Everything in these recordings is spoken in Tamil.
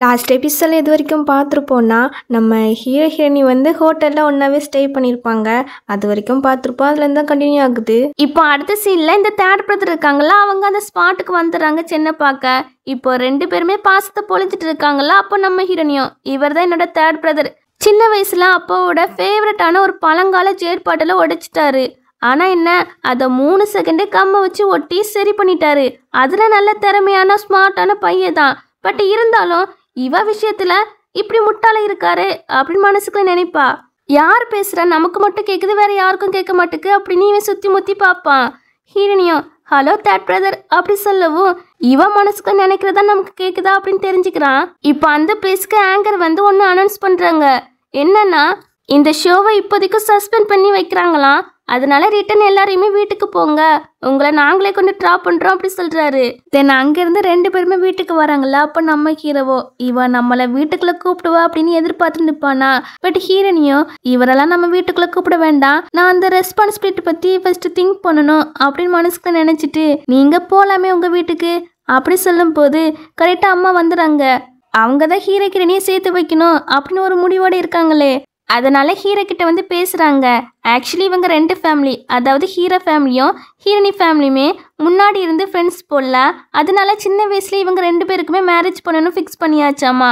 லாஸ்ட் எபிசோடில் இது வரைக்கும் பார்த்துருப்போன்னா நம்ம ஹீரோ ஹீரோனி வந்து ஹோட்டலில் ஒன்றாவே ஸ்டே பண்ணியிருப்பாங்க. அது வரைக்கும் பார்த்துருப்போம். அதுலேருந்து தான் கண்டினியூ ஆகுது. இப்போ அடுத்த சீனில் இந்த தேர்ட் பிரதர் இருக்காங்களா, அவங்க அந்த ஸ்பாட்டுக்கு வந்துடுறாங்க சென்னை பார்க்க. இப்போ 2 பேருமே பாசத்தை பொழிஞ்சிட்டு இருக்காங்களா. அப்போ நம்ம ஹீரோனியும் இவர் தான் என்னோட தேர்ட் பிரதர். சின்ன வயசில் அப்பாவோட ஃபேவரட்டான ஒரு பழங்கால ஜேட் பாட்டில் உடைச்சிட்டாரு. ஆனால் என்ன, அதை 3 செகண்டே கம்மை வச்சு ஒட்டி சரி பண்ணிட்டாரு. அதில் நல்ல திறமையான ஸ்மார்ட்டான பையன் தான். பட் இருந்தாலும் இவ விஷயத்துல இப்படி முட்டாள இருக்காரு அப்படின்னு மனசுக்குள்ள நினைப்பா. யார் பேசுறா, நமக்கு மட்டும் கேட்குது, வேற யாருக்கும் கேட்க மாட்டேக்கு அப்படின்னு இவன் சுத்தி முத்தி பார்ப்பான். ஹீரோனியும் ஹலோ தேர்ட் பிரதர் அப்படி சொல்லவும் இவ மனசுக்குள்ள நினைக்கிறதா நமக்கு கேட்குதா அப்படின்னு தெரிஞ்சுக்கிறான். இப்போ அந்த பிளேஸ்க்கு ஆங்கர் வந்து ஒன்று அனௌன்ஸ் பண்றாங்க. என்னன்னா, இந்த ஷோவை இப்போதைக்கு சஸ்பெண்ட் பண்ணி வைக்கிறாங்களாம். அதனால ரிட்டன் எல்லாரையுமே வீட்டுக்கு போங்க, உங்களை நாங்களே கொண்டு ட்ராப் பண்றோம் அப்படி சொல்றாரு. தென் அங்கிருந்து 2 பேருமே வீட்டுக்கு வராங்களா. அப்ப நம்ம ஹீரோவோ இவன் நம்மள வீட்டுக்குள்ள கூப்பிடுவா அப்படின்னு எதிர்பார்த்து நிற்பானா. பட் ஹீரோனியோ இவரெல்லாம் நம்ம வீட்டுக்குள்ள கூப்பிட வேண்டாம், நான் அந்த ரெஸ்பான்சிபிலிட்டி பத்தி ஃபர்ஸ்ட் திங்க் பண்ணணும் அப்படின்னு மனசுக்கு நினைச்சிட்டு நீங்க போலாமே உங்க வீட்டுக்கு அப்படி சொல்லும் போது கரெக்டா அம்மா வந்துடுறாங்க. அவங்க தான் ஹீரோ ஹீரோனியை சேர்த்து வைக்கணும் அப்படின்னு ஒரு முடிவோட இருக்காங்களே. அதனால ஹீரோ கிட்ட வந்து பேசுறாங்க. ஆக்சுவலி இவங்க 2 ஃபேமிலி, அதாவது ஹீரோ ஃபேமிலியும் ஹீரோனி ஃபேமிலியுமே முன்னாடி இருந்து ஃப்ரெண்ட்ஸ் போடல. அதனால சின்ன வயசுல இவங்க 2 பேருக்குமே மேரேஜ் பண்ணணும் ஃபிக்ஸ் பண்ணியாச்சாமா.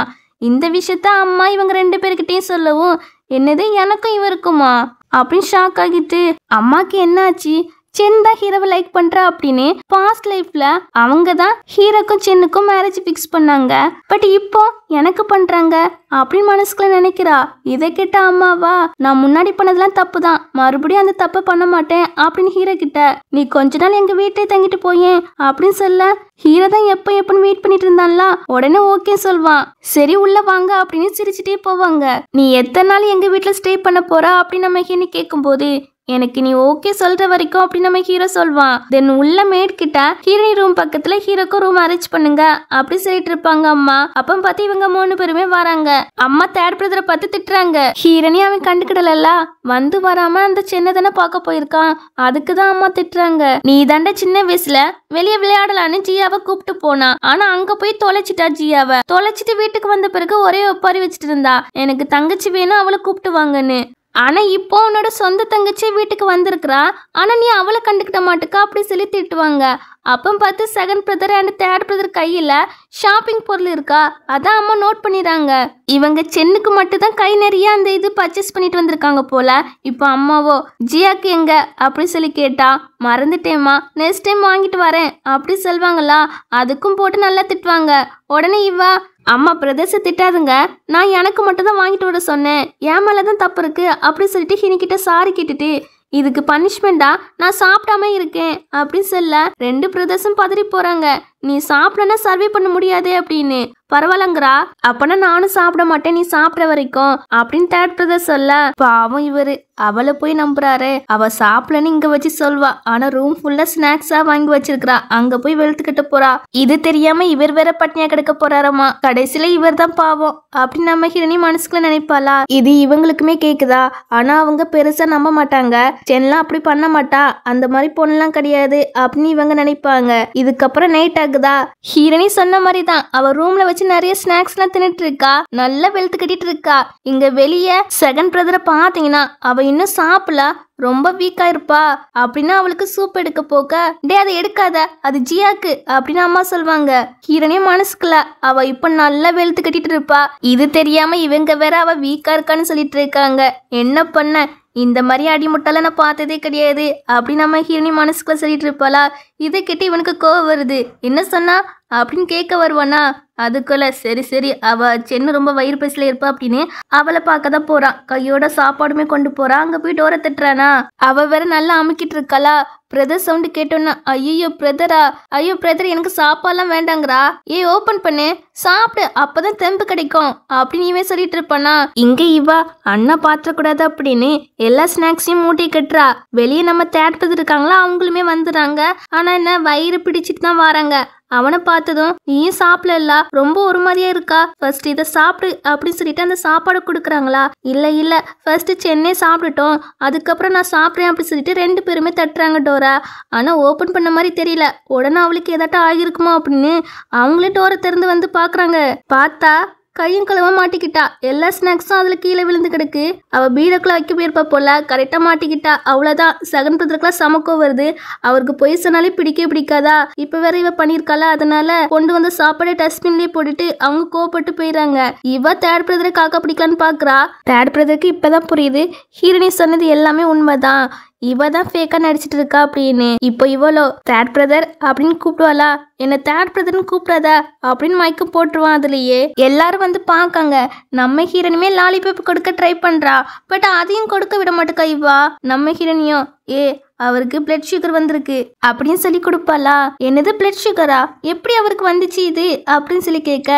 இந்த விஷயத்த அம்மா இவங்க 2 பேருக்கிட்டையும் சொல்லவும் என்னது எனக்கும் இவருக்குமா அப்படின்னு ஷாக் ஆகிட்டு அம்மாக்கு என்ன ஆச்சு, சென் தான் ஹீரோவை லைக் பண்றா அப்படின்னு பாஸ்ட் லைஃப்ல அவங்க தான் ஹீரோக்கும் சென்னுக்கும் மேரேஜ் ஃபிக்ஸ் பண்ணாங்க. பட் இப்போ எனக்கு பண்றாங்க அப்படின்னு மனசுக்குள்ள நினைக்கிறா. இதை கேட்ட அம்மாவா நான் முன்னாடி பண்ணதெல்லாம் தப்பு தான், மறுபடியும் அந்த தப்பை பண்ண மாட்டேன் அப்படின்னு ஹீரோ கிட்ட நீ கொஞ்ச நாள் எங்க வீட்டே தங்கிட்டு போயேன் அப்படின்னு சொல்ல ஹீரோ தான் எப்பன்னு வெயிட் பண்ணிட்டு இருந்தான்ல. உடனே ஓகே சொல்வான். சரி உள்ள வாங்க அப்படின்னு சிரிச்சுட்டே போவாங்க. நீ எத்தனை நாள் எங்க வீட்டுல ஸ்டே பண்ண போறா அப்படின்னு நம்ம ஹீரோனி கேட்கும் போது எனக்கு நீ ஓகே சொல்ற வரைக்கும் அப்படின்னு நம்ம ஹீரோ சொல்வான். தென் உள்ள மேட் கிட்ட ஹீரோனி ரூம் பக்கத்துல ஹீரோக்கும் ரூம் அரேஞ்ச் பண்ணுங்க அப்படி சொல்லிட்டு இருப்பாங்க அம்மா. அப்ப பார்த்து இவங்க 3 பேருமே வராங்க. அம்மா தேர்ட் பிரதரை பார்த்து திட்டுறாங்க. ஹீரோனி அவன் கண்டுக்கிடல, வந்து வராம அந்த சின்ன தானே பார்க்க போயிருக்கான், அதுக்குதான் அம்மா திட்டுறாங்க. நீ தாண்ட சின்ன வயசுல வெளியே விளையாடலான்னு ஜியாவை கூப்பிட்டு போனா, ஆனா அங்க போய் தொலைச்சிட்டா. ஜியாவை தொலைச்சிட்டு வீட்டுக்கு வந்த பிறகு ஒரே ஒப்பாரி வச்சுட்டு இருந்தா, எனக்கு தங்கச்சி வேணும் அவளை கூப்பிட்டு வாங்கன்னு. ஆனா இப்போ உன்னோட சொந்த தங்கச்சி வீட்டுக்கு வந்திருக்கிறா, ஆனா நீ அவளை கண்டுக்கிட்ட மாட்டுக்கா அப்படி சொல்லி திட்டுவாங்க. அப்போ பார்த்து second brother and third brother கையில ஷாப்பிங் பொருள் இருக்கா, அதான் அம்மா நோட் பண்ணிடுறாங்க. இவங்க சென்னுக்கு மட்டும் தான் கை நிறைய அந்த இது பர்ச்சேஸ் பண்ணிட்டு வந்திருக்காங்க போல. இப்போ அம்மாவோ ஜியாக்கு எங்க அப்படி சொல்லி கேட்டா மறந்துட்டேம்மா, நெக்ஸ்ட் டைம் வாங்கிட்டு வரேன் அப்படி சொல்வாங்களா. அதுக்கும் போட்டு நல்லா திட்டுவாங்க. உடனே இவா அம்மா பிரதர்ஸை திட்டாதுங்க, நான் எனக்கு மட்டும் தான் வாங்கிட்டு வர சொன்னேன், என் மேலதான் தப்பு இருக்கு அப்படி சொல்லிட்டு ஹீனிக்கிட்ட சாரி கேட்டுட்டு இதுக்கு பனிஷ்மெண்டா நான் சாப்பிடாம இருக்கேன் அப்படின்னு சொல்ல 2 பிரதர்ஸும் பதறி போறாங்க. நீ சாப்பிடனா சர்வே பண்ண முடியாதே அப்படின்னு. பரவாயில்லங்கிறா, அப்பனா நானும் சாப்பிட மாட்டேன் நீ சாப்பிட்ற வரைக்கும் அப்படின்னு தேர்ட் பிரதர் சொல்ல பாவம் இவரு அவளை போய் நம்புறாரு. அவ சாப்பிடலன்னு இங்க வச்சு சொல்வா, ஆனா ரூம் ஃபுல்லா ஸ்நாக்ஸா வாங்கி வச்சிருக்கா, அங்க போய் வெளுத்துக்கிட்டு போறா. இது தெரியாம இவர் வேற பட்னியா கிடக்க போறாரம்மா. கடைசியில இவர் தான் பாவம் அப்படின்னு நம்ம ஹீரோனி மனசுக்குள்ள நினைப்பாளா. இது இவங்களுக்குமே கேக்குதா, ஆனா அவங்க பெருசா நம்ப மாட்டாங்க. சென்லாம் அப்படி பண்ண மாட்டா, அந்த மாதிரி பொண்ணுலாம் கிடையாது அப்படின்னு இவங்க நினைப்பாங்க. இதுக்கப்புறம் நைட் ஆகுதா. ஹீரோனி சொன்ன மாதிரி தான் அவ ரூம்ல வச்சு நிறைய ஸ்நாக்ஸ் எல்லாம் தின்னுட்டு இருக்கா, நல்லா வெளுத்து கட்டிட்டு இருக்கா. இங்க வெளியே செகண்ட் பிரதரை பாத்தீங்கன்னா அவ இன்னும் சாப்பிடல, ரொம்ப வீக்கா இருப்பா அப்படின்னா அவளுக்கு சூப் எடுக்க போக்க டே அதை எடுக்காத அது ஜியாக்கு அப்படின்னு அம்மா சொல்வாங்க. ஹீரோனே மனசுக்குள்ள அவ இப்ப நல்லா வெளுத்து கட்டிட்டு இருப்பா. இது தெரியாம இவங்க வேற அவ வீக்கா இருக்கான்னு சொல்லிட்டு இருக்காங்க. என்ன பண்ண, இந்த மாதிரி அடிமுட்டால நான் பார்த்ததே கிடையாது அப்படின்னு நம்ம ஹீரோனி மனசுக்குள்ள சொல்லிட்டு இருப்பாளா. இதை கேட்டு இவனுக்கு கோவம் வருது. என்ன சொன்னா அப்படின்னு கேட்க வருவானா. அதுக்குள்ள சரி சரி அவ சென்னு ரொம்ப வயிறு பசில இருப்பா அப்படின்னு அவளை பார்க்க தான் போறான். கையோட சாப்பாடுமே கொண்டு போறான். அங்க போய் டோரை தட்டுறானா. அவ வேற நல்லா அமுக்கிட்டு இருக்காளா. பிரதர் சவுண்டு கேட்டோன்னா ஐயோ பிரதரா, ஐயோ பிரதர் எனக்கு சாப்பாடுலாம் வேண்டாங்கிறா, ஏ ஓபன் பண்ணு சாப்பிடு அப்பதான் தெம்பு கிடைக்கும் அப்படின்னு இவன் சொல்லிட்டு இருப்பானா. இங்க இவா அண்ணா பாத்திரக்கூடாது அப்படின்னு எல்லா ஸ்நாக்ஸையும் மூட்டை கட்டுறா. வெளியே நம்ம தேர்ட் பிரதர் இருக்காங்களா, அவங்களுமே வந்துடுறாங்க. ஆனா என்ன வயிறு பிடிச்சிட்டு தான் வராங்க. அவனை பார்த்ததும் நீயும் சாப்பிடல, ரொம்ப ஒரு மாதிரியா இருக்கா, ஃபர்ஸ்ட் இதை சாப்பிடு அப்படின்னு சொல்லிட்டு அந்த சாப்பாடு கொடுக்குறாங்களா. இல்ல ஃபர்ஸ்ட் சென்னை சாப்பிட்டுட்டோம், அதுக்கப்புறம் நான் சாப்பிட்றேன் அப்படின்னு சொல்லிட்டு 2 பேருமே தட்டுறாங்க டோரை. ஆனா ஓபன் பண்ண மாதிரி தெரியல. உடனே அவளுக்கு ஏதாட்டும் ஆகிருக்குமோ அப்படின்னு அவங்களே டோரை திறந்து வந்து பாக்குறாங்க. பார்த்தா கையும் கழுவ மாட்டிக்கிட்டா. எல்லா ஸ்நாக்ஸும் அதுல கீழே விழுந்து கிடக்கு. அவ பீரோக்குள்ள வைக்க போயிருப்பா போல, கரெக்டா மாட்டிக்கிட்டா. அவ்வளவுதான். செகண்ட் பிரதருக்குலாம் சமக்கோ வருது. அவருக்கு பொய் சொன்னாலே பிடிக்காதா. இப்ப வேற இவ பண்ணிருக்காளா, அதனால கொண்டு வந்த சாப்பாடு டஸ்ட்பின்லயே போட்டுட்டு அவங்க கோவப்பட்டு போயிடறாங்க. இவ தேர்ட் பிரதரை காக்கா பிடிக்கலான்னு பாக்குறா. தேர்ட் பிரதருக்கு இப்பதான் புரியுது ஹீரோனி சொன்னது எல்லாமே உண்மைதான், இவ தான் ஃபேக்கா நடிச்சிட்டு இருக்கா அப்படின்னு. இப்போ இவளோ தேர்ட் பிரதர் அப்படின்னு கூப்பிடுவாளா, என்ன தேர்ட் பிரதர்னு கூப்பிடாதா அப்படின்னு மயக்கம் போட்டுருவான். அதுலயே எல்லாரும் வந்து பாக்காங்க. நம்ம ஹீரோனியுமே லாலிபாப் கொடுக்க ட்ரை பண்றா. பட் அதையும் கொடுக்க விட மாட்டேக்கா இவா. நம்ம ஹீரோனியும் அவருக்கு பிளட் சுகர் வந்திருக்கு அப்படின்னு சொல்லி கொடுப்பாளா. என்னது பிளட் சுகரா, எப்படி அவருக்கு வந்துச்சு இது அப்படின்னு சொல்லி கேட்க,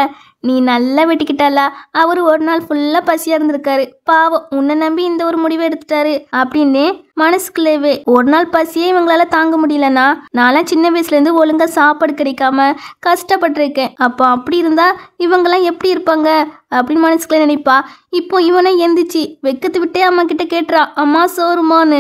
நீ நல்லா வெட்டிக்கிட்டாளா, அவரு ஒரு நாள் ஃபுல்லா பசியா இருந்திருக்காரு, பாவம் உன்னை நம்பி இந்த ஒரு முடிவை எடுத்துட்டாரு அப்படின்னு மனசுக்குள்ளேவே. ஒரு நாள் பசியே இவங்களால தாங்க முடியலன்னா, நான்லாம் சின்ன வயசுல இருந்து ஒழுங்கா சாப்பாடு கிடைக்காம கஷ்டப்பட்டிருக்கேன். அப்போ அப்படி இருந்தா இவங்கெல்லாம் எப்படி இருப்பாங்க அப்படின்னு மனசுக்குள்ள நினைப்பா. இப்போ இவனை எந்திரிச்சு வெக்கத்து விட்டே அம்மா கிட்ட கேட்டுறான், அம்மா சோறுமான்னு.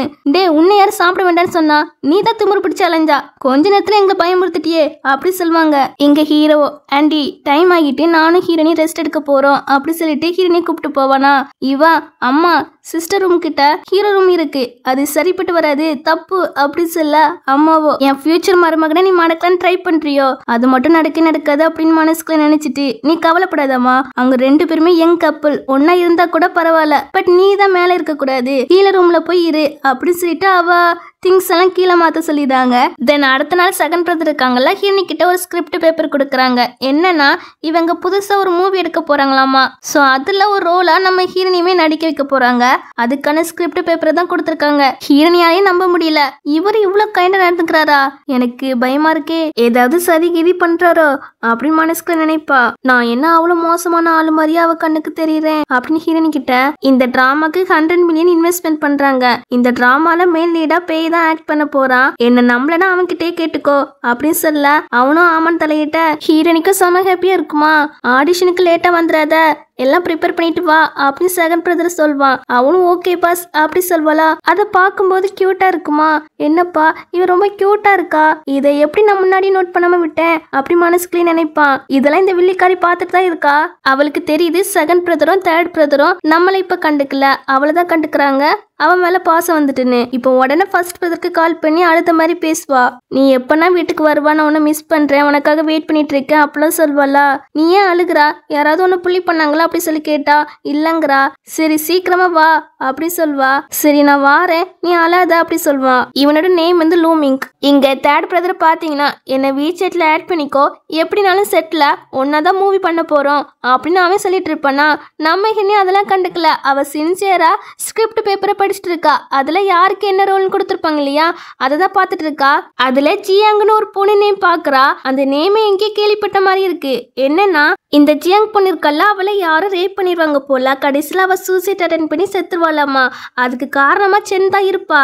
உன்னை யாரும் சாப்பிட வேண்டாம்னு சொன்னா, நீ தான் திமிரு பிடிச்ச அலைஞ்சா, கொஞ்ச நேரத்துல எங்களை பயமுறுத்திட்டியே அப்படி சொல்லுவாங்க. எங்க ஹீரோ, ஆண்டி டைம் ஆகிட்டு நானும் ஹீரோனி ரெஸ்ட் எடுக்க போறோம் அப்படி சொல்லிட்டு ஹீரோனி கூப்பிட்டு போவானா. இவா அம்மா சிஸ்டர் ரூம் கிட்ட ஹீரோ ரூம் இருக்கு, அது சரிப்பட்டு வராது, தப்பு அப்படி சொல்ல, அம்மாவோ என் ஃபியூச்சர் மருமகனை நீ மடக்கலான்னு ட்ரை பண்றியோ, அது மட்டும் நடக்காது அப்படின்னு மனசுக்குள்ள நினைச்சிட்டு, நீ கவலைப்படாதம்மா, அவங்க ரெண்டு பேருமே யங் கப்பிள், ஒன்னா இருந்தா கூட பரவாயில்ல, பட் நீ தான் மேல இருக்க கூடாது, கீழே ரூம்ல போய் இரு அப்படின்னு சொல்லிட்டு அவ திங்ஸ் எல்லாம் கீழே மாத்த சொல்லிடுறாங்க. தென் அடுத்த நாள் செகண்ட் பிரதர் இருக்காங்கல்ல, ஹீரோனி கிட்ட ஒரு ஸ்கிரிப்ட் பேப்பர் கொடுக்குறாங்க. என்னன்னா இவங்க புதுசா ஒரு மூவி எடுக்க போறாங்களாமா. சோ அதுல ஒரு ரோலா நம்ம ஹீரோனியுமே நடிக்க வைக்க போறாங்க. அதுக்கான ஸ்கிரிப்ட் பேப்பர் தான் கொடுத்துருக்காங்க. ஹீரோனியாலே நம்ப முடியல, இவர் இவ்வளவு கைண்டா நடந்துக்கிறாரா, எனக்கு பயமா இருக்கே, ஏதாவது சதி கிதி பண்றாரோ அப்படின்னு மனசுக்குள்ள நினைப்பா. நான் என்ன அவ்வளவு மோசமான ஆளு மாதிரியா அவ கண்ணுக்கு தெரியுறேன் அப்படின்னு ஹீரோனி கிட்ட. இந்த டிராமாக்கு 100 மில்லியன் இன்வெஸ்ட்மெண்ட் பண்றாங்க. இந்த டிராமால மெயின் லீடா பேய் தான் ஆக்ட் பண்ண போறான், என்ன நம்பலனா அவன் கிட்டே கேட்டுக்கோ அப்படின்னு சொல்ல, அவனும் ஆமன் தலையிட்ட. ஹீரோனிக்கு செம ஹாப்பியா இருக்குமா. ஆடிஷனுக்கு லேட்டா வந்துடாத, எல்லாம் ப்ரிப்பேர் பண்ணிட்டு வா அப்படின்னு செகண்ட் பிரதர் சொல்வான். அவனும் ஓகே பாஸ் அப்படி சொல்வாளா. அதை பார்க்கும்போது கியூட்டா இருக்குமா. என்னப்பா இவ ரொம்ப கியூட்டா இருக்கா, இதை எப்படி நான் முன்னாடி நோட் பண்ணாம விட்டேன் அப்படி மனசுக்குள்ளே நினைப்பான். இதெல்லாம் இந்த வில்லிக்காரி பார்த்துட்டு தான் இருக்கா. அவளுக்கு தெரியுது செகண்ட் பிரதரும் தேர்ட் பிரதரும் நம்மளை இப்ப கண்டுக்கல, அவளைதான் கண்டுக்கிறாங்க, அவன் மேல பாசம் வந்துட்டுன்னு. இப்போ உடனே ஃபர்ஸ்ட் பிரதருக்கு கால் பண்ணி அழுத மாதிரி பேசுவா. நீ எப்பனா வீட்டுக்கு வருவா, நான் உன்னை மிஸ் பண்றேன், உனக்காக வெயிட் பண்ணிட்டு இருக்கேன் அப்படிலாம் சொல்வாளா. நீ ஏன் அழுகுறா, யாராவது உன்னை புள்ளி பண்ணாங்களா அப்படி சொல்லி கேட்டா, இல்லங்கிறா. சரி சீக்கிரமா வா அப்படி சொல்வா. சரி நான் வாரேன், நீ அழாத அப்படி சொல்வான். இவனோட நேம் வந்து லூமிங். இங்க தேர்ட் பிரதர் பாத்தீங்கன்னா, என்ன வீச்சேட்ல ஆட் பண்ணிக்கோ, எப்படினாலும் செட்ல ஒன்னாதான் மூவி பண்ண போறோம் அப்படின்னு அவன் சொல்லிட்டு இருப்பானா. நம்ம ஹினி அதெல்லாம் கண்டுக்கல, அவ சின்சியரா ஸ்கிரிப்ட் பேப்பரை படிச்சுட்டு இருக்கா. அதுல யாருக்கு என்ன ரோல்னு கொடுத்துருப்பாங்க இல்லையா, அததான் பாத்துட்டு இருக்கா. அதுல ஜியாங்னு ஒரு பொண்ணு நேம் பாக்குறா. அந்த நேமே எங்கே கேள்விப்பட்ட மாதிரி இருக்கு. என்னன்னா இந்த ஜியாங் பொண்ணு இருக்கல்ல, அவளை யாரும் ரேப் பண்ணிடுவாங்க போல, கடைசியில் அவ சூசைட் அட்டென்ட் பண்ணி செத்துருவாளாமா. அதுக்கு காரணமா சென் தான் இருப்பா.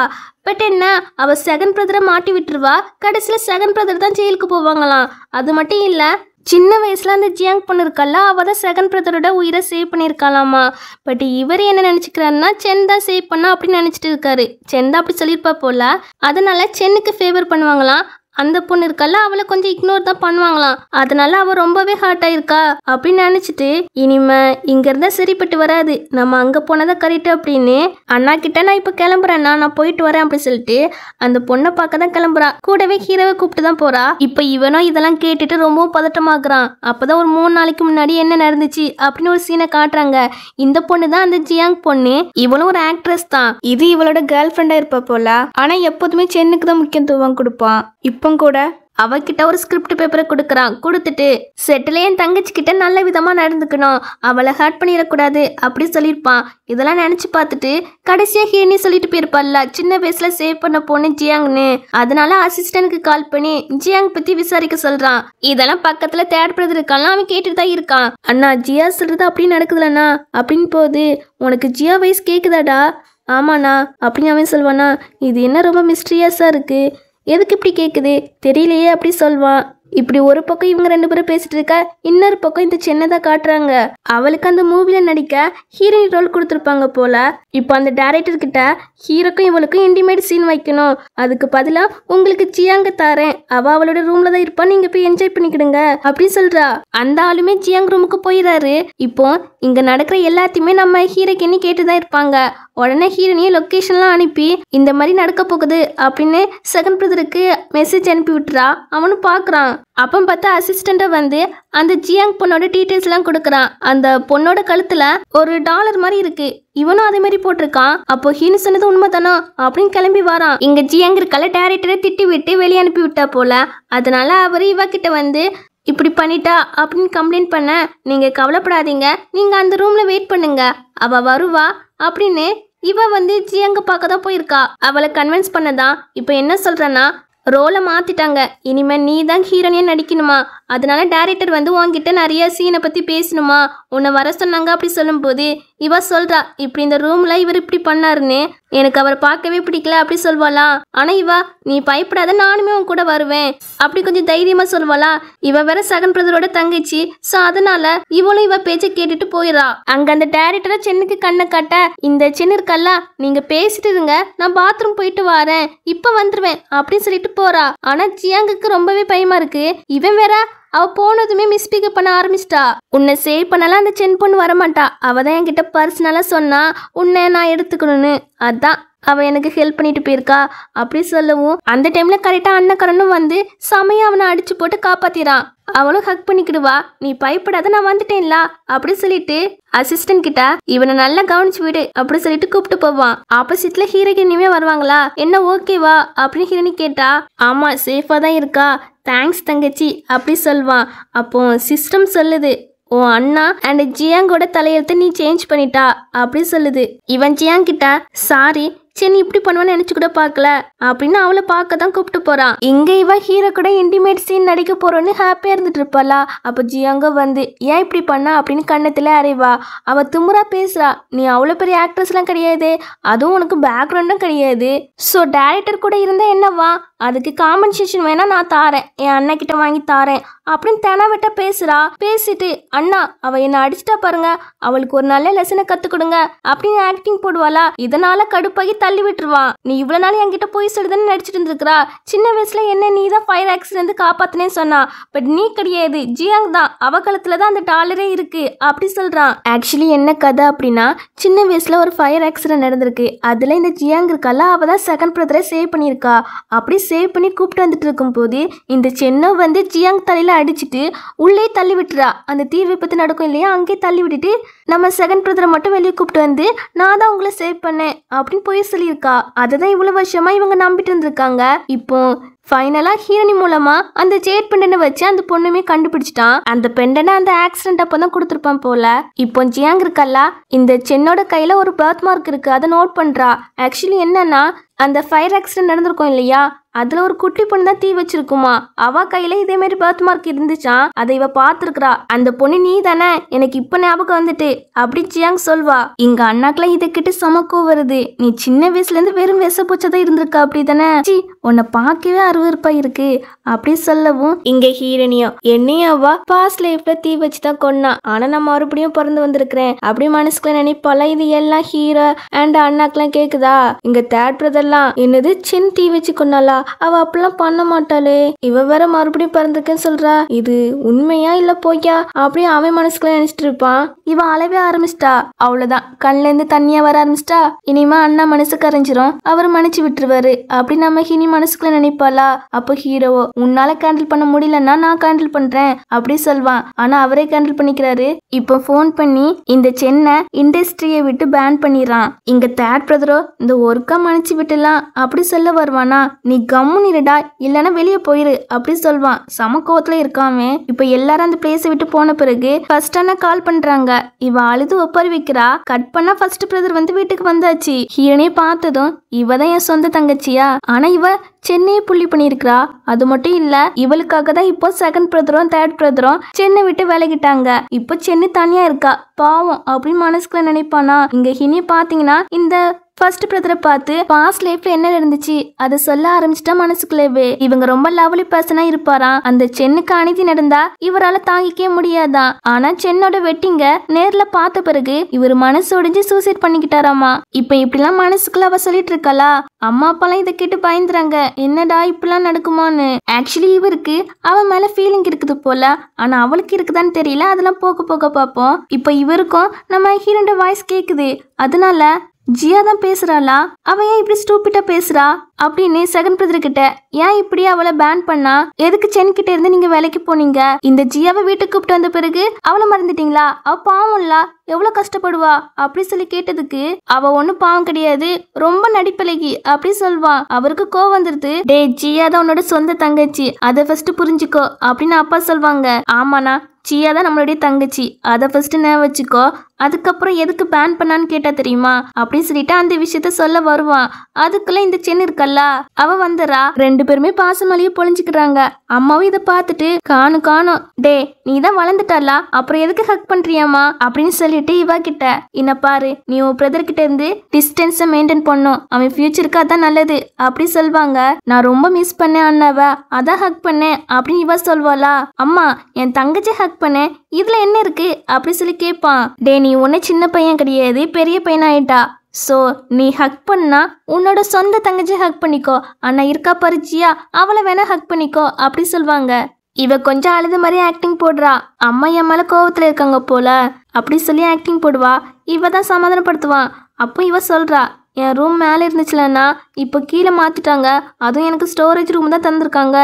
பட் என்ன, அவ செகண்ட் பிரதரை மாட்டி விட்டுருவா. கடைசியில செகண்ட் பிரதர் தான் ஜெயிலுக்கு போவாங்களாம். அது மட்டும் இல்ல, சின்ன வயசுல அந்த ஜியாங் பொண்ணு இருக்கல்ல, அவ தான் செகண்ட் பிரதரோட உயிரை சேவ் பண்ணியிருக்காளாமா. பட் இவர் என்ன நினைச்சுக்கிறாருன்னா, சென் தான் சேவ் பண்ணா அப்படின்னு நினைச்சிட்டு இருக்காரு. சென் தான் அப்படி சொல்லியிருப்பா போல. அதனால சென்னுக்கு ஃபேவர் பண்ணுவாங்களாம். அந்த பொண்ணு இருக்கல்ல, அவளை கொஞ்சம் இக்னோர் தான் பண்ணுவாங்களாம். அதனால அவ ரொம்பவே ஹார்ட் ஆயிருக்கா அப்படின்னு நினைச்சிட்டு, இனிமே இங்க இருந்தா சரிப்பட்டு வராது, நம்ம அங்க போனதான் கரெக்ட் அப்படின்னு அண்ணா கிட்ட, நான் இப்ப கிளம்புறேன்னா, நான் போயிட்டு வரேன் அப்படின்னு சொல்லிட்டு அந்த பொண்ணை பார்க்க தான் கிளம்புறா. கூடவே ஹீரோவை கூப்பிட்டு தான் போறா. இப்ப இவனும் இதெல்லாம் கேட்டுட்டு ரொம்பவும் பதட்டமாகறான். அப்பதான் ஒரு 3 நாளைக்கு முன்னாடி என்ன நடந்துச்சு அப்படின்னு ஒரு சீனை காட்டுறாங்க. இந்த பொண்ணு தான் அந்த ஜியாங் பொண்ணு. இவளும் ஒரு ஆக்ட்ரஸ் தான். இது இவளோட கேர்ள் ஃப்ரெண்டா இருப்பா போல. ஆனா எப்போதுமே சென்னுக்கு தான் முக்கியத்துவம் கொடுப்பான். இப்போ கூட அவகிட்ட ஒரு ஸ்கிரிப்ட் பேப்பரை கொடுக்குறான். கொடுத்துட்டு செட்டில் என் தங்கச்சி கிட்ட நல்ல விதமா நடந்துக்கணும், அவளை ஹர்ட் பண்ணிடக்கூடாது அப்படி சொல்லியிருப்பான். இதெல்லாம் நினைச்சு பார்த்துட்டு கடைசியா ஹீரோனி சொல்லிட்டு போயிருப்பாள்ல, சின்ன வயசுல சேவ் பண்ண பொண்ணு ஜியாங்னு. அதனால அசிஸ்டன்ட்க்கு கால் பண்ணி ஜியாங் பத்தி விசாரிக்க சொல்றான். இதெல்லாம் பக்கத்துல தேர்ட் பிரதர் இருக்கான், அவன் கேட்டுட்டு தான் இருக்கான். அண்ணா ஜியா சொல்றது அப்படி நடக்குதுலண்ணா அப்படின்னு போது, உனக்கு ஜியா வயசு கேக்குதாடா? ஆமாண்ணா அப்படின்னு அவன் சொல்வானா. இது என்ன ரொம்ப மிஸ்டீரியஸா இருக்கு, எதுக்கு இப்படி கேட்குது தெரியலையே அப்படி சொல்வான். இப்படி ஒரு பக்கம் இவங்க 2 பேரும் பேசிட்டு இருக்க, இன்னொரு பக்கம் இந்த சின்னதா காட்டுறாங்க. அவளுக்கு அந்த மூவில நடிக்க ஹீரோயின் ரோல் கொடுத்துருப்பாங்க போல. இப்போ அந்த டைரக்டர் கிட்ட ஹீரோக்கும் இவளுக்கும் இன்டிமேட் சீன் வைக்கணும், அதுக்கு பதிலா உங்களுக்கு ஜியாங்க தாரேன், அவளோட ரூம்ல தான் இருப்பா, நீங்க போய் என்ஜாய் பண்ணிக்கிடுங்க அப்படின்னு சொல்றா. அந்த ஆளுமே ஜியாங் ரூமுக்கு போயிடாரு. இப்போ இங்க நடக்கிற எல்லாத்தையுமே நம்ம ஹீரோக்கினி கேட்டுதான் இருப்பாங்க. உடனே ஹீரோனியை லொக்கேஷன்லாம் அனுப்பி இந்த மாதிரி நடக்க போகுது அப்படின்னு செகண்ட் பிரதருக்கு மெசேஜ் அனுப்பி விட்டுறா. அவனும் பார்க்குறான். அப்போ பார்த்தா அசிஸ்டண்ட்டை வந்து அந்த ஜியாங் பொண்ணோட டீட்டெயில்ஸ்லாம் கொடுக்குறான். அந்த பொண்ணோட கழுத்துல ஒரு டாலர் மாதிரி இருக்கு, இவனும் அதே மாதிரி போட்டிருக்கான். அப்போ ஹீனு சொன்னது உண்மைதானா அப்படின்னு கிளம்பி வரான். இங்க ஜியாங் இருக்கல டைரக்டரை திட்டி விட்டு வெளியே அனுப்பி விட்டா போல. அதனால அவர் இவ கிட்ட வந்து இப்படி பண்ணிட்டா அப்படின்னு கம்ப்ளைண்ட் பண்ண, நீங்க கவலைப்படாதீங்க, நீங்க அந்த ரூம்ல வெயிட் பண்ணுங்க, அவ வருவா அப்படின்னு இவ வந்து ஜியாங்க பார்க்க தான் போயிருக்கா. அவளை கன்வின்ஸ் பண்ணதான் இப்போ என்ன சொல்றேன்னா, ரோலை மாத்திட்டாங்க, இனிமே நீ தான் ஹீரோனியா நடிக்கணுமா, அதனால டைரக்டர் வந்து உன்கிட்ட நிறைய சீனை பத்தி பேசணுமா, உன்னை வர சொன்னாங்க அப்படி சொல்லும்போது இவ சொல்றா, இப்படி இந்த ரூம்ல இவர் இப்படி பண்ணாருன்னு, எனக்கு அவரை பார்க்கவே பிடிக்கல அப்படி சொல்வாளா. ஆனா இவ நீ பயப்படாத, நானுமே உன் கூட வருவேன் அப்படி கொஞ்சம் தைரியமா சொல்வாளா. இவ வேற செகண்ட் பிரதரோட தங்கச்சி, ஸோ அதனால இவளும் இவ பேச்சை கேட்டுட்டு போயிடா. அங்க அந்த டைரக்டரை சென்னுக்கு கண்ணை காட்ட, இந்த சென்னு இருக்கல்ல, நீங்க பேசிட்டு இருங்க, நான் பாத்ரூம் போயிட்டு வரேன், இப்ப வந்துருவேன் அப்படின்னு சொல்லிட்டு போறா. ஆனா ஜியாங்குக்கு ரொம்பவே பயமா இருக்கு. இவன் வேற அவ போனதுமே மிஸ்பிக்கப் பண்ண ஆரம்பிச்சிட்டா. உன்னை சேவ் பண்ணலாம் அந்த சென் பொண்ணு வரமாட்டா, அவ தான் என்கிட்ட பர்சனலா சொன்னா உன்னை நான் எடுத்துக்கணும்னு, அதான் அவ எனக்கு ஹெல்ப் பண்ணிட்டு போயிருக்கா அப்படி சொல்லவும், அந்த டைம்ல கரெக்டா அண்ணக்கரனும் வந்து சமயம் அவனை அடிச்சு போட்டு காப்பாத்திரான். அவளும் ஹக் பண்ணிக்கிடுவா, நீ பயப்படாத நான் வந்துட்டேன்ல அப்படி சொல்லிட்டு அசிஸ்டன்ட் கிட்ட இவனை நல்லா கவனிச்சு விடு அப்படி சொல்லிட்டு கூப்பிட்டு போவான். ஆப்போசிட்ல ஹீரோயினியுமே வருவாங்களா, என்ன ஓகேவா அப்படின்னு ஹீரோனி கேட்டா, ஆமா சேஃபா தான் இருக்கா, தேங்க்ஸ் தங்கச்சி அப்படி சொல்வான். அப்போ சிஸ்டம் சொல்லுது, ஓ அண்ணா அண்ட் ஜியாங்கோட தலையெழுத்து நீ சேஞ்ச் பண்ணிட்டா அப்படி சொல்லுது. இவன் ஜியாங் கிட்ட சாரி சரி இப்படி பண்ணுவான்னு நினைச்சு கூட பார்க்கல அப்படின்னு அவளை பார்க்க தான் கூப்பிட்டு போறான். இங்க இவ ஹீரோ கூட இன்டிமேட் சீன் நடிக்க போறோன்னு ஹாப்பியா இருந்துட்டு இருப்பாளா. அப்ப ஜியாங்க வந்து ஏன் இப்படி பண்ணா அப்படின்னு கண்ணத்துல அறைவா. அவ திமுறா பேசுறா, நீ அவ்வளவு பெரிய ஆக்ட்ரஸ் எல்லாம் கிடையாது, அதுவும் உனக்கு பேக்ரவுண்டும் கிடையாது, ஸோ டைரக்டர் கூட இருந்தா என்னவா, அதுக்கு காம்பன்சேஷன் வேணா நான் தாரேன், என் அண்ணா கிட்ட வாங்கி தாரேன் அப்படின்னு தெனாவட்ட பேசுறா. பேசிட்டு அண்ணா அவ என்ன அடிச்சுட்டா பாருங்க, அவளுக்கு ஒரு நல்ல லெசனை கத்து கொடுங்க அப்படின்னு ஆக்டிங் போடுவாளா. இதனால கடுப்பாகி தள்ளி விட்டுருவான். நீ இவ்வளவு நாள் என்கிட்ட போய் சொல்லுதுன்னு நடிச்சிட்டு இருந்திருக்கிறா, சின்ன வயசுல என்ன நீ தான் ஃபயர் ஆக்சிடென்ட் காப்பாத்தினே சொன்னா, பட் நீ கிடையாது, ஜியாங் தான், அவ காலத்துல தான் அந்த டாலரே இருக்கு அப்படி சொல்றான். ஆக்சுவலி என்ன கதை அப்படின்னா, சின்ன வயசுல ஒரு ஃபயர் ஆக்சிடென்ட் நடந்திருக்கு, அதுல இந்த ஜியாங் இருக்கல அவ தான் செகண்ட் பிரதரை சேவ் பண்ணியிருக்கா. அப்படி சேவ் பண்ணி கூப்பிட்டு வந்துட்டு இருக்கும் போது இந்த சென்னோ வந்து ஜியாங் தலையில அடிச்சுட்டு உள்ளே தள்ளி விட்டுறா. அந்த தீ விபத்து நடக்கும் இல்லையா, அங்கே தள்ளி விட்டுட்டு நம்ம செகண்ட் பிரதரை மட்டும் வெளியே கூப்பிட்டு வந்து நான் தான் உங்களை சேவ் பண்ணேன் அப்படின்னு போய் சொல்லியிருக்கா. அதுதான் இவ்வளவு வருஷமா இவங்க நம்பிட்டு இருந்திருக்காங்க. இப்போ ஃபைனலா ஹீரோனி மூலமா அந்த ஜேட் பெண்டனை வச்சு அந்த பொண்ணுமே கண்டுபிடிச்சிட்டான். அந்த பெண்டனை அந்த ஆக்சிடென்ட் அப்பதான் கொடுத்துருப்பான் போல. இப்போ ஜியாங் இருக்கல்ல, இந்த சென்னோட கையில ஒரு பர்த் மார்க் இருக்கு, அதை நோட் பண்றா. ஆக்சுவலி என்னன்னா, அந்த ஃபயர் ஆக்சிடென்ட் நடந்திருக்கும் இல்லையா, அதுல ஒரு குட்டி பொண்ணு தான் தீ வச்சிருக்குமா, அவ கையில இதே மாதிரி பர்த் மார்க் இருந்துச்சான், அதை இவ பாத்துருக்கா. அந்த பொண்ணு நீ தானே, எனக்கு இப்ப ஞாபகம் வந்துட்டு அப்படி ஜியாங் சொல்வா. இங்க அண்ணாக்கெல்லாம் இதை கிட்ட சமக்கம் வருது, நீ சின்ன வயசுல இருந்து வெறும் விஷ பூச்சதான் இருந்திருக்கா அப்படி தானே, உன்னை பார்க்கவே அருவருப்பா இருக்கு அப்படி சொல்லவும், இங்க ஹீரோனியோ என்னையும் அவ பாஸ்ட் லைஃப்ல தீ வச்சுதான் கொன்னா, ஆனா நான் மறுபடியும் பிறந்து வந்திருக்கிறேன் அப்படி மனசுக்குள்ள நினைப்பால. இது எல்லாம் ஹீரோ அண்ட் அண்ணாக்கெல்லாம் கேக்குதா. இங்க தேர்ட் பிரதர்லாம் என்னது சின் தீ வச்சு கொன்னாலா, அவ அப்பெல்லாம் பண்ண மாட்டாளே, இவ வேற மறுபடியும் பிறந்திருக்கேன்னு சொல்றா, இது உண்மையா இல்ல போய்யா அப்படியே அவன் மனசுக்குள்ள நினைச்சிட்டு இருப்பான். இவ அழவே ஆரம்பிச்சிட்டா. அவ்வளவுதான், கண்ல இருந்து தண்ணியா வர ஆரம்பிச்சிட்டா. இனிமே அண்ணா மனசு கரைஞ்சிரும், அவர் மன்னிச்சு விட்டுருவாரு அப்படி நம்ம ஹினி மனசுக்குள்ள நினைப்பாளா. அப்போ ஹீரோவோ உன்னால கேண்டில் பண்ண முடியலன்னா நான் கேண்டில் பண்றேன் அப்படி சொல்வான். ஆனா அவரே கேண்டில் பண்ணிக்கிறாரு. இப்போ போன் பண்ணி இந்த சென்னை இண்டஸ்ட்ரியை விட்டு பேன் பண்ணிடுறான். இங்க தேர்ட் பிரதரோ இந்த ஒர்க்கா மன்னிச்சு விட்டுலாம் அப்படி சொல்ல வருவானா, நீ கம்முன்னு இருடா இல்லைன்னா வெளியே போயிரு அப்படி சொல்வான். சமக்கோவத்துல இருக்காமே. இப்ப எல்லாரும் அந்த பிளேஸை விட்டு போன பிறகு ஃபர்ஸ்ட் அண்ணா கால் பண்றாங்க. இவ அழுது ஒப்பாரி வைக்கிறா. கட் பண்ணா ஃபர்ஸ்ட் பிரதர் வந்து வீட்டுக்கு வந்தாச்சு. ஹீரோனே பார்த்ததும் இவதான் என் சொந்த தங்கச்சியா, ஆனா இவ சென்னையை புள்ளி பண்ணிருக்கா. அது மட்டும் இல்ல, இவளுக்காக தான் இப்போ செகண்ட் பிரதரும் தேர்ட் பிரதரும் சென்னை விட்டு விலகிட்டாங்க. இப்போ சென்னை தனியா இருக்கா, பாவம் அப்படின்னு மனசுக்குள்ள நினைப்பானா. இங்க ஹினி பாத்தீங்கன்னா இந்த ஃபர்ஸ்ட் பிரதரை பார்த்து பாஸ்ட் லைஃப்ல என்ன நடந்துச்சு அதை சொல்ல ஆரம்பிச்சிட்டா. மனசுக்குள்ளவே இவங்க ரொம்ப லவ்லி பர்சனா இருப்பாராம். அந்த சென்னுக்கு அநீதி நடந்தா இவரால தாங்கிக்கவே முடியாதான். ஆனா சென்னோட வெட்டிங்க நேர்ல பார்த்த பிறகு இவர் மனசு உடைஞ்சு சூசைட் பண்ணிக்கிட்டாராமா. இப்ப இப்படிலாம் மனசுக்குள்ள அவ சொல்லிட்டு இருக்காளா. அம்மா அப்பாலாம் இதை கேட்டு பயந்துறாங்க, என்னடா இப்படிலாம் நடக்குமான்னு. ஆக்சுவலி இவருக்கு அவன் மேல ஃபீலிங் இருக்குது போல, ஆனா அவளுக்கு இருக்குதான்னு தெரியல. அதெல்லாம் போக போக பார்ப்போம். இப்ப இவருக்கும் நம்ம ஹீரோட வாய்ஸ் கேக்குது. அதனால ஜியா தான் பேசுறாளா, அவன் ஏன் இப்படி ஸ்டூபிட்டா பேசுறா அப்படின்னு செகண்ட் பிரதர் கிட்ட, ஏன் இப்படி அவளை பேன் பண்ணா, எதுக்கு சென் கிட்ட இருந்து நீங்க வேலைக்கு போனீங்க, இந்த ஜியாவை வீட்டுக்கு கூப்பிட்டு வந்த பிறகு அவளை மறந்துட்டீங்களா, அவ பாவம்ல எவ்வளவு கஷ்டப்படுவா அப்படி சொல்லி கேட்டதுக்கு அவ ஒன்னும் பாவம் கிடையாது, ரொம்ப நடிப்பழகி அப்படி சொல்வான். அவருக்கு கோவம் வந்துருது. டே ஜியா தான் உன்னோட சொந்த தங்கச்சி, அதை ஃபர்ஸ்ட் புரிஞ்சுக்கோ அப்படின்னு அப்பா சொல்வாங்க. ஆமாண்ணா, ஜியா தான் நம்மளுடைய தங்கச்சி, அதை ஃபர்ஸ்ட் நான் வச்சுக்கோ, அதுக்கப்புறம் எதுக்கு பேன் பண்ணான்னு கேட்டா தெரியுமா அப்படின்னு சொல்லிட்டு அந்த விஷயத்த சொல்ல வருவான். அதுக்குள்ள இந்த சென் இருக்கல்ல அவ வந்துறா. ரெண்டு பேருமே பாசமலையே பொழிஞ்சுக்கிறாங்க. அம்மாவும் இதை பார்த்துட்டு காணும் டே நீ தான் வளர்ந்துட்டால, அப்புறம் எதுக்கு ஹக் பண்றியாமா அப்படின்னு சொல்லிட்டு இவ கிட்ட, என்ன பாரு நீ உன் பிரதர் கிட்ட இருந்து டிஸ்டன்ஸை மெயின்டைன் பண்ணும், அவன் ஃபியூச்சருக்கு அதான் நல்லது அப்படி சொல்வாங்க. நான் ரொம்ப மிஸ் பண்ணேன் அண்ணாவ, அதான் ஹக் பண்ணேன் அப்படின்னு இவ சொல்வாளா. அம்மா என் தங்கச்சி ஹக் பண்ணேன், இதுல என்ன இருக்கு அப்படி சொல்லி கேட்பான். டே நீ ஒன்னு சின்ன பையன் கிடையாது, பெரிய பையன் ஆயிட்டா. சோ நீ ஹக் பண்ணா உன்னோட சொந்த தங்கச்சி ஹக் பண்ணிக்கோ, ஆனா இருக்கா பரிச்சியா அவளை வேணா ஹக் பண்ணிக்கோ அப்படி சொல்வாங்க. இவ கொஞ்சம் அழுத மாதிரி ஆக்டிங் போடுறா. அம்மா என் மேல கோவத்துல இருக்காங்க போல அப்படி சொல்லி ஆக்டிங் போடுவா. இவ தான் சமாதானப்படுத்துவான். அப்போ இவ சொல்றா, என் ரூம் மேலே இருந்துச்சுலன்னா இப்போ கீழே மாத்திட்டாங்க, அதுவும் எனக்கு ஸ்டோரேஜ் ரூம் தான் தந்திருக்காங்க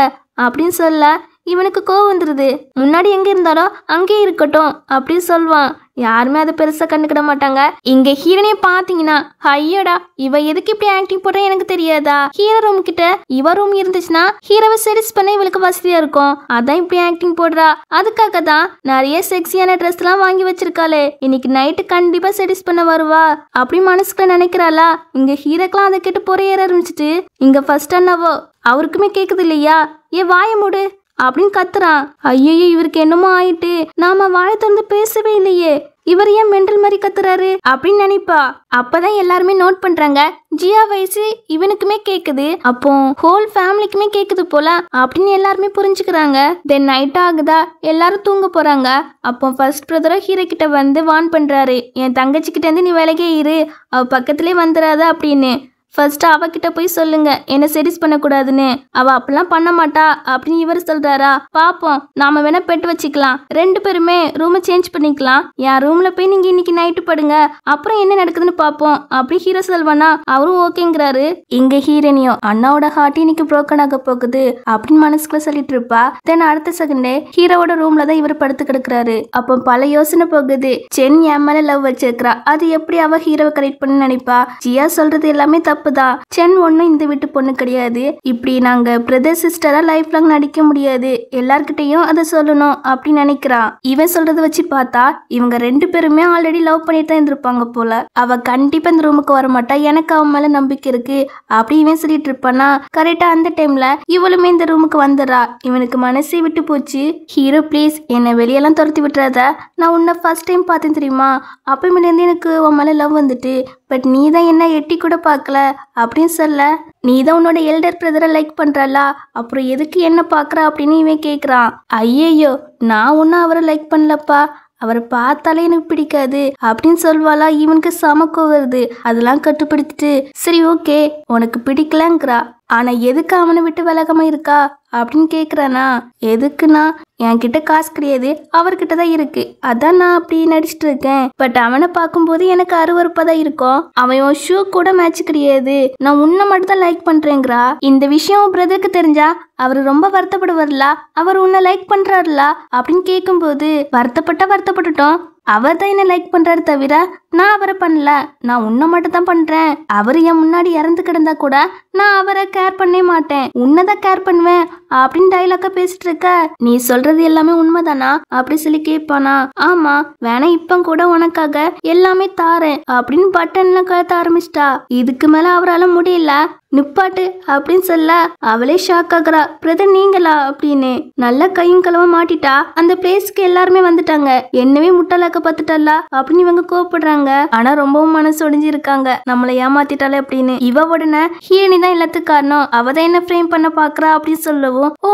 அப்படின்னு சொல்ல இவனுக்கு கோவம் வந்துருது. முன்னாடி எங்க இருந்தாலோ அங்கே இருக்கட்டும் அப்படின்னு சொல்வான். யாருமே அதை பெருசா கண்டுக்கிட மாட்டாங்க. இங்க ஹீரோனைய பாத்தீங்கன்னா, ஐயோடா இவ எதுக்கு இப்படி ஆக்டிங் போடுற எனக்கு தெரியாதா, ஹீரோ ரூம் கிட்ட இவ ரூம் இருந்துச்சுன்னா ஹீரோவை செடிஸ் பண்ண இவளுக்கு வசதியா இருக்கும், அதான் இப்படி ஆக்டிங் போடுறா. அதுக்காக தான் நிறைய செக்ஸியான ட்ரெஸ் எல்லாம் வாங்கி வச்சிருக்காளே, இன்னைக்கு நைட்டு கண்டிப்பா செடிஸ் பண்ண வருவா அப்படி மனசுக்குள்ள நினைக்கிறாளா. இங்க ஹீரோக்கெல்லாம் அதை கேட்டு பொறையேற ஆரம்பிச்சுட்டு இங்க ஃபர்ஸ்ட் அண்ணாவோ அவருக்குமே கேக்குது இல்லையா, ஏ வாய மூடு அப்படின்னு கத்துறான். ஐயோ இவருக்கு என்னமோ ஆயிட்டு, நாம வாய திறந்து பேசவே இல்லையே, இவர் ஏன் மெண்டல் மாதிரி கத்துறாரு அப்படின்னு நினைப்பா. அப்பதான் எல்லாருமே நோட் பண்றாங்க, ஜியா வயசு இவனுக்குமே கேக்குது, அப்போ ஹோல் ஃபேமிலிக்குமே கேக்குது போல அப்படின்னு எல்லாருமே புரிஞ்சுக்கிறாங்க. தென் நைட் ஆகுதா, எல்லாரும் தூங்க போறாங்க. அப்போ ஃபர்ஸ்ட் பிரதரோ ஹீரோ கிட்ட வந்து வார்ன் பண்றாரு, என் தங்கச்சி கிட்ட இருந்து நீ விலகே இரு, அவ பக்கத்திலே வந்துடாத அப்படின்னு. ஃபர்ஸ்ட் அவகிட்ட போய் சொல்லுங்க என்ன செடிஸ் பண்ணக்கூடாதுன்னு, அவ அப்படிலாம் பண்ண மாட்டா அப்படின்னு இவர் சொல்றாரா. பாப்போம், நாம வேணா பெட்டு வச்சுக்கலாம், ரெண்டு பேருமே ரூமை சேஞ்ச் பண்ணிக்கலாம், என் ரூம்ல போய் நீங்க இன்னைக்கு நைட்டு படுங்க, அப்புறம் என்ன நடக்குதுன்னு பாப்போம் அப்படி ஹீரோ சொல்வானா. அவரும் ஓகேங்கிறாரு. இங்க ஹீரோனியோ அண்ணாவோட ஹார்ட் இன்னைக்கு புரோக்கன் ஆக போகுது அப்படின்னு மனசுக்குள்ள சொல்லிட்டு இருப்பா. தென் அடுத்த செகண்டே ஹீரோவோட ரூம்ல தான் இவர் படுத்து கிடக்குறாரு. அப்போ பல யோசனை போகுது. சென் என் மேல லவ் வச்சிருக்கிறா, அது எப்படி அவ ஹீரோவை கரெக்ட் பண்ணு நினைப்பா. ஜியா சொல்றது எல்லாமே தப்பு தான், சென் ஒன்னும் இந்த வீட்டு பொண்ணு கிடையாது, இப்படி நாங்க பிரதர் சிஸ்டரா லைஃப் லாங் நடிக்க முடியாது, எல்லார்கிட்டையும் அதை சொல்லணும் அப்படின்னு நினைக்கிறான். இவன் சொல்றத வச்சு பார்த்தா இவங்க ரெண்டு பேருமே ஆல்ரெடி லவ் பண்ணிட்டு தான் இருந்திருப்பாங்க போல. அவ கண்டிப்பா இந்த ரூமுக்கு வர மாட்டா, எனக்கு அவன் மேல நம்பிக்கை இருக்கு அப்படி இவன் சொல்லிட்டு இருப்பானா. கரெக்டா அந்த டைம்ல இவளுமே இந்த ரூமுக்கு வந்துடுறா. இவனுக்கு மனசே விட்டு போச்சு. ஹீரோ ப்ளீஸ் என்னை வெளியெல்லாம் துரத்தி விட்டுறாத, நான் உன்னை ஃபர்ஸ்ட் டைம் பார்த்தேன் தெரியுமா, அப்பயிலேருந்து எனக்கு உன் மேல லவ் வந்துட்டு, பட் நீ தான் என்ன எட்டி கூட பார்க்கல அப்படின்னு சொல்ல. நீ தான் உன்னோட எல்டர் பிரதரை லைக் பண்றல, அப்புறம் எதுக்கு என்ன பாக்குற அப்படின்னு இவன் கேக்குறான். ஐயையோ நான் ஒன்னும் அவரை லைக் பண்ணலப்பா, அவரை பார்த்தாலே எனக்கு பிடிக்காது அப்படின்னு சொல்வாளா. இவனுக்கு சமக்கம் வருது. அதெல்லாம் கட்டுப்படுத்திட்டு சரி ஓகே உனக்கு பிடிக்கலங்கிறா, ஆனா எதுக்கு அவனை விட்டு விலகாம இருக்கா அப்படின்னு கேக்குறானா. எதுக்குன்னா என்கிட்ட காசு கிடையாது, அவர்கிட்ட தான் இருக்கு, அதான் நான் அப்படி நடிச்சிட்டு இருக்கேன், பட் அவனை பார்க்கும்போது எனக்கு அருவருப்பா தான் இருக்கும், அவன் ஷூ கூட மேட்ச் கிடையாது, நான் உன்னை மட்டும் தான் லைக் பண்றேங்கிறா. இந்த விஷயம் பிரதருக்கு தெரிஞ்சா அவர் ரொம்ப வருத்தப்படுவார்ல, அவர் உன்னை லைக் பண்றாருல அப்படின்னு கேட்கும்போது வருத்தப்பட்டுட்டோம், அவர் தான் என்ன லைக் பண்றாரு தவிர நான் அவரை பண்ணல, நான் உன்னை மட்டும் தான் பண்றேன், அவர் என் முன்னாடி இறந்து கிடந்தா கூட நான் அவரை கேர் பண்ணவே மாட்டேன், உன்னதான் கேர் பண்ணுவேன் அப்படின்னு டைலாக்கா பேசிட்டு இருக்க, நீ சொல்றது எல்லாமே உண்மைதானா அப்படி சொல்லி கேட்பானா. ஆமா வேணா இப்ப கூட உனக்காக எல்லாமே தாரேன் அப்படின்னு பட்டன்ல கழுத்த ஆரம்பிச்சிட்டா. இதுக்கு மேல அவரால் முடியல. நிப்பாட்டு அப்படின்னு சொல்ல அவளே ஷாக் ஆகுறா. பிரதர் நீங்களா அப்படின்னு. நல்ல கையும் களவ மாட்டிட்டா. அந்த பிளேஸ்க்கு எல்லாருமே வந்துட்டாங்க. என்னவே முட்டாளாக்க பார்த்துட்டா அப்படின்னு இவங்க கோவப்படுறாங்க. ஆனா ரொம்பவும் மனசு ஒடிஞ்சு இருக்காங்க, நம்மளை ஏமாத்திட்டாலே அப்படின்னு. இவ உடனே ஹீரோனி தான் எல்லாத்துக்கும் காரணம், அவதான் என்ன ஃப்ரேம் பண்ண பாக்குறா அப்படின்னு சொல்லவும், ஓ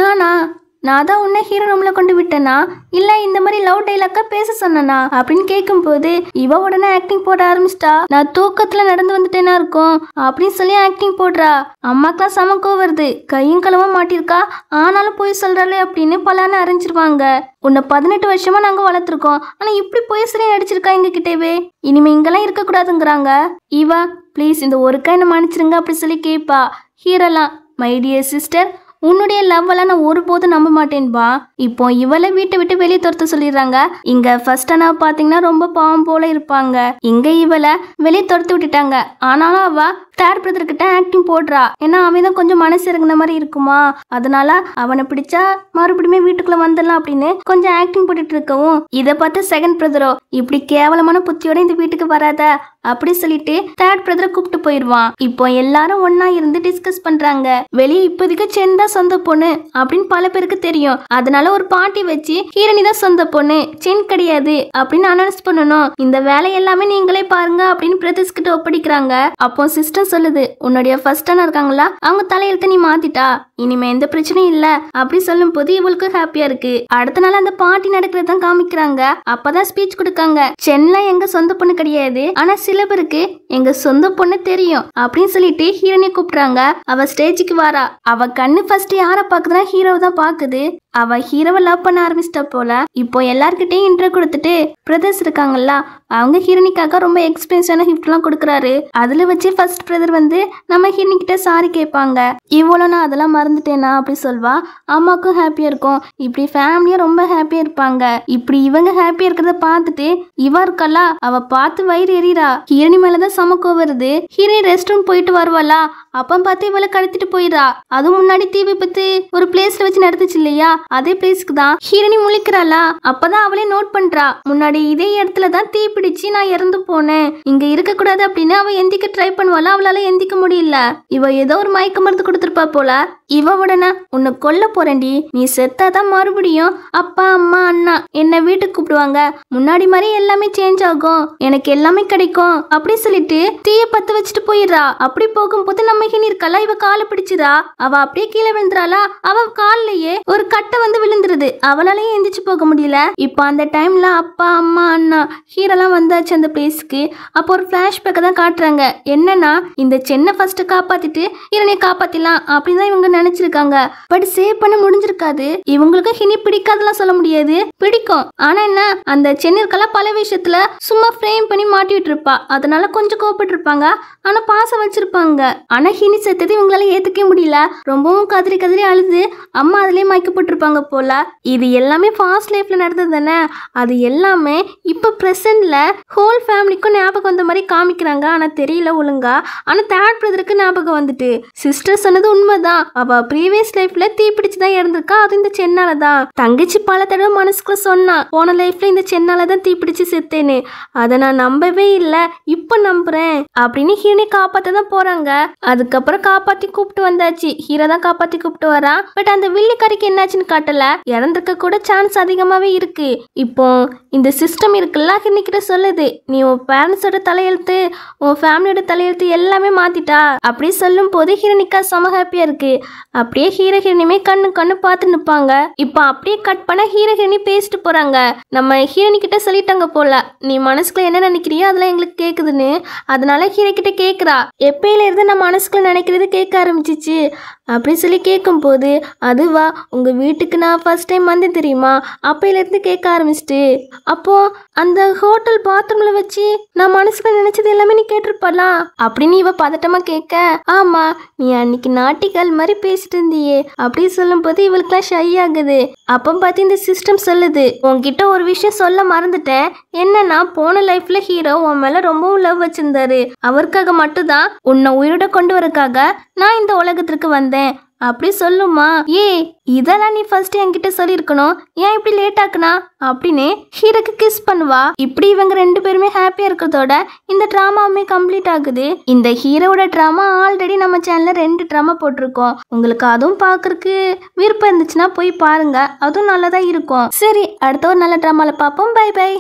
நானா, நான் தான் உன்னை ஹீரோ ரூம்ல கொண்டு விட்டேனா இல்ல இந்த மாதிரி லவ் டைலாக்கா பேச சொன்னா அப்படின்னு கேட்கும் போது இவ உடனே ஆக்டிங் போட ஆரம்பிச்சிட்டா. நான் தூக்கத்துல நடந்து வந்துட்டேனா இருக்கும் அப்படின்னு சொல்லி ஆக்டிங் போடுறா. அம்மாக்கெல்லாம் சமக்கோ வருது, கையும் களவா மாட்டிருக்கா, ஆனாலும் போய் சொல்றாளே அப்படின்னு பலான அறிஞ்சிருவாங்க. உன்னை 18 வருஷமா நாங்க வளர்த்துருக்கோம், ஆனா இப்படி போய் சொல்லி நடிச்சிருக்கா எங்க கிட்டவே, இனிமே இங்கெல்லாம் இருக்க கூடாதுங்கிறாங்க. இவ ப்ளீஸ் இந்த ஒருக்கா என்ன மன்னிச்சிருங்க அப்படி சொல்லி கேட்பா. ஹீரோலாம் மை டியர் சிஸ்டர், உன்னுடைய லவ்வெல்லாம் நான் ஒருபோதும் நம்ப மாட்டேன்பா. இப்போ இவளை வீட்டை விட்டு வெளியே துரத்த சொல்லிடுறாங்க. இங்க ஃபர்ஸ்ட் அண்ணா பாத்தீங்கன்னா ரொம்ப பாவம் போல இருப்பாங்க, இங்க இவளை வெளியே துரத்து விட்டுட்டாங்க. ஆனாலும் அவ தேர்ட் பிரதர் கிட்ட ஆக்டிங் போடுறா. ஏன்னா அவன் தான் கொஞ்சம் மனசு இறங்கின மாதிரி இருக்குமா, அதனால அவனை பிடிச்சா மறுபடியும் வீட்டுக்குள்ள வந்துடலாம் அப்படின்னு கொஞ்சம் ஆக்டிங் போட்டுட்டு இருக்கவும், இதை பார்த்து செகண்ட் பிரதரோ இப்படி கேவலமான புத்தியோட இந்த வீட்டுக்கு வராத அப்படி சொல்லிட்டு தேர்ட் பிரதரை கூப்பிட்டு போயிடுவான். இப்போ எல்லாரும் ஒன்னா இருந்து டிஸ்கஸ் பண்றாங்க. வெளியே இப்போதைக்கு சென் தான் சொந்த பொண்ணு அப்படின்னு பல பேருக்கு தெரியும், அதனால ஒரு பார்ட்டி வச்சு ஹீரோனி தான் சொந்த பொண்ணு, சென் கிடையாது அப்படின்னு அனௌன்ஸ் பண்ணணும். இந்த வேலை எல்லாமே நீங்களே பாருங்க அப்படின்னு பிரதர்ஸ் கிட்ட ஒப்படைக்கிறாங்க. அப்போ சிஸ்டர் சொல்லுது, உன்னுடைய ஃபர்ஸ்ட் அண்ணா இருக்காங்களா அவங்க தலையெழுத்து நீ மாத்திட்டா, இனிமே எந்த பிரச்சனையும் இல்ல அப்படி சொல்லும் போது இவளுக்கு ஹாப்பியா இருக்கு. அடுத்த நாள் அந்த பார்ட்டி நடக்கிறதான் காமிக்கிறாங்க. அப்பதான் ஸ்பீச் கொடுக்காங்க. சென்ல எங்க சொந்த பொண்ணு கிடையாது, ஆனா சில பேருக்கு எங்க சொந்த பொண்ணு தெரியும் அப்படின்னு சொல்லிட்டு ஹீரோனை கூப்பிடுறாங்க. அவ ஸ்டேஜுக்கு வாரா. அவ கண்ணு ஃபர்ஸ்ட் யார பாக்குதுன்னா ஹீரோவை தான் பாக்குது. அவ ஹீரோவை லவ் பண்ண ஆரம்பிச்சிட்ட போல. இப்போ எல்லார்கிட்டையும் இன்ட்ரோ கொடுத்துட்டு பிரதர்ஸ் இருக்காங்கல்ல அவங்க ஹீரோனிக்காக ரொம்ப எக்ஸ்பென்சிவான கிஃப்ட் எல்லாம் கொடுக்குறாரு. அதுல வச்சு ஃபர்ஸ்ட் பிரதர் வந்து நம்ம ஹீரோனி கிட்ட சாரி கேட்பாங்க. இவ்வளோ நான் அதெல்லாம் மறந்துட்டேனா அப்படி சொல்வா. அம்மாக்கும் ஹாப்பியா இருக்கும், இப்படி ஃபேமிலியா ரொம்ப ஹாப்பியா இருப்பாங்க. இப்படி இவங்க ஹாப்பியா இருக்கிறத பார்த்துட்டு இவ இருக்கல்லா அவ பார்த்து வயிறு எறிறா. ஹீரோனி மேலதான் சமக்கோ வருது. ஹீரோனி ரெஸ்ட் ரூம் போயிட்டு வருவாளா, அப்ப பார்த்து இவளை கடத்திட்டு போயிடா. அதுவும் முன்னாடி தீ விபத்து ஒரு பிளேஸ்ல வச்சு நடந்துச்சு இல்லையா, அதே பிளேஸ்க்கு தான் ஹீரோனி முழிக்கிறாளா. அப்பதான் அவளே நோட் பண்றா, முன்னாடி இதே இடத்துல தான் தீ பிடிச்சு நான் இறந்து போனேன், இங்க இருக்க கூடாது அப்படின்னு அவ எந்திக்க ட்ரை பண்ணுவாளா. அவளால எந்திக்க முடியல. இவ ஏதோ ஒரு மயக்க மருந்து கொடுத்துருப்பா போல. இவ உடனே உன்னை கொல்ல போறேன்டி, நீ செத்தாதான் மறுபடியும் அப்பா அம்மா அண்ணா என்ன வீட்டுக்கு கூப்பிடுவாங்க, முன்னாடி மாதிரி எல்லாமே சேஞ்ச் ஆகும், எனக்கு எல்லாமே கிடைக்கும் அப்படி சொல்லிட்டு தீய பத்து வச்சுட்டு போயிடுறா. அப்படி போகும்போது நம்ம ஹீரோனி இருக்கல இவ காலை பிடிச்சிடா. அவ அப்படியே கீழே விழுந்துறாளா. அவ காலிலேயே ஒரு கட்டை வந்து விழுந்துருது. அவளாலேயே எந்திரிச்சு போக முடியல. இப்போ அந்த டைம்ல அப்பா அம்மா அண்ணா ஹீரோலாம் வந்தாச்சு அந்த பிளேஸ்க்கு. அப்போ ஒரு பிளாஷ்பேக்கை தான் காட்டுறாங்க. என்னன்னா இந்த சென்னை ஃபர்ஸ்ட் காப்பாத்திட்டு ஹீரோனை காப்பாத்திடலாம் அப்படின்னு தான் இவங்க நினைச்சிருக்காங்க. பட் சேவ் பண்ண முடிஞ்சிருக்காது. இவங்களுக்கு ஹினி பிடிக்காதெல்லாம் சொல்ல முடியாது, பிடிக்கும். ஆனா என்ன அந்த சென்னிற்கெல்லாம் பல விஷயத்துல சும்மா ஃப்ரேம் பண்ணி மாட்டிட்டு இருப்பா. அதனால கொஞ்சம் கோபப்பட்டு இருப்பாங்க, ஆனா பாசம் வச்சிருப்பாங்க. ஆனா ஹினி செத்தது இவங்களால ஏத்துக்க முடியல. ரொம்பவும் கதறி கதறி அழுது அம்மா அதுலயே மயக்கப்பட்டிருப்பாங்க போல. இது எல்லாமே ஃபாஸ்ட் லைஃப்ல நடந்தது தானே, அது எல்லாமே இப்ப பிரசன்ட்ல ஹோல் ஃபேமிலிக்கும் ஞாபகம் வந்த மாதிரி காமிக்கிறாங்க. ஆனா தெரியல ஒழுங்கா. ஆனா தேர்ட் பிரதருக்கு ஞாபகம் வந்துட்டு சிஸ்டர் சொன்னது உண்மைதான். அவ ப்ரீவியஸ் லைஃப்ல தீ பிடிச்சுதான் இறந்திருக்கா, அது இந்த சென்னால தான். தங்கச்சி பல தடவை மனசுக்குள்ள சொன்னா போன லைஃப்ல இந்த சென்னால தான் தீ பிடிச்சு செத்தேன்னு. அதை நான் நம்பவே இல்லை, இப்ப நம்புறேன் அப்படின்னு ஹீரோனை காப்பாத்த தான் போறாங்க. அதுக்கப்புறம் காப்பாத்தி கூப்பிட்டு வந்தாச்சு. ஹீரோ தான் காப்பாத்தி கூப்பிட்டு வரா. பட் அந்த வில்லிக்காரிக்கு என்னாச்சுன்னு காட்டல. இறந்திருக்க கூட சான்ஸ் அதிகமாவே இருக்கு. இப்போ இந்த சிஸ்டம் இருக்குல்ல ஹீரோனி கிட்ட சொல்லுது, நீ உன் பேரண்ட்ஸோட தலையெழுத்து உன் ஃபேமிலியோட தலையெழுத்து எல்லாமே மாத்திட்டா அப்படி சொல்லும் போது ஹீரோனிக்கா செம ஹாப்பியா இருக்கு. அப்படியே ஹீரோ ஹீரோனியுமே கண்ணு கண்ணு பார்த்து நிற்பாங்க. இப்போ அப்படியே கட் பண்ண ஹீரோ ஹீரோனி பேசிட்டு போறாங்க. நம்ம ஹீரோனி கிட்ட சொல்லிட்டாங்க போல, நீ மனசுக்குள்ள என்ன நினைக்கிறியோ அதெல்லாம் எங்களுக்கு கேக்குதுன்னு. அதனால ஹீரோ கிட்ட கேக்குறா, எப்பயில இருந்து நான் மனசுக்குள்ள நினைக்கிறது கேட்க ஆரம்பிச்சிச்சு அப்படி சொல்லி கேட்கும் போது, அதுவா உங்க வீட்டுக்கு நான் ஃபர்ஸ்ட் டைம் வந்து தெரியுமா அப்பையில இருந்து கேட்க ஆரம்பிச்சிட்டு, அப்போ அந்த ஹோட்டல் பாத்ரூம்ல வச்சு நான் மனசுக்குள்ள நினைச்சது எல்லாமே நீ கேட்டிருப்பலா அப்படின்னு இவ பதட்டமா கேட்க, ஆமா நீ அன்னைக்கு நாட்டிகள் மாதிரி பேசிட்டு இருந்தியே அப்படி சொல்லும் போது இவளுக்குலாம் ஷை ஆகுது. அப்போ பார்த்து இந்த சிஸ்டம் சொல்லுது, உன்கிட்ட ஒரு விஷயம் சொல்ல மறந்துட்டேன். என்னன்னா போன லைஃப்ல ஹீரோ உன் மேல ரொம்பவும் லவ் வச்சிருந்தாரு. அவருக்காக மட்டும்தான் உன்னை உயிரோட கொண்டு வரக்காக நான் இந்த உலகத்திற்கு வந்தேன். அப்படி சொல்லுமா. இதெல்லாம் நீ ஃபர்ஸ்ட் என்கிட்ட சொல்லியிருக்கணும், ஏன் இப்படி லேட் ஆக்குனா அப்படின்னு ஹீரோக்கு கிஸ் பண்ணுவா. இப்படி இவங்க 2 பேருமே ஹாப்பியா இருக்கிறதோட இந்த டிராமாவுமே கம்ப்ளீட் ஆகுது. இந்த ஹீரோவோட டிராமா ஆல்ரெடி நம்ம சேனல்ல 2 டிராமா போட்டிருக்கோம். உங்களுக்கு அதுவும் பார்க்கறதுக்கு விருப்பம் இருந்துச்சுன்னா போய் பாருங்க, அதுவும் நல்லதா இருக்கும். சரி, அடுத்த ஒரு நல்ல டிராமால பார்ப்போம். Bye by.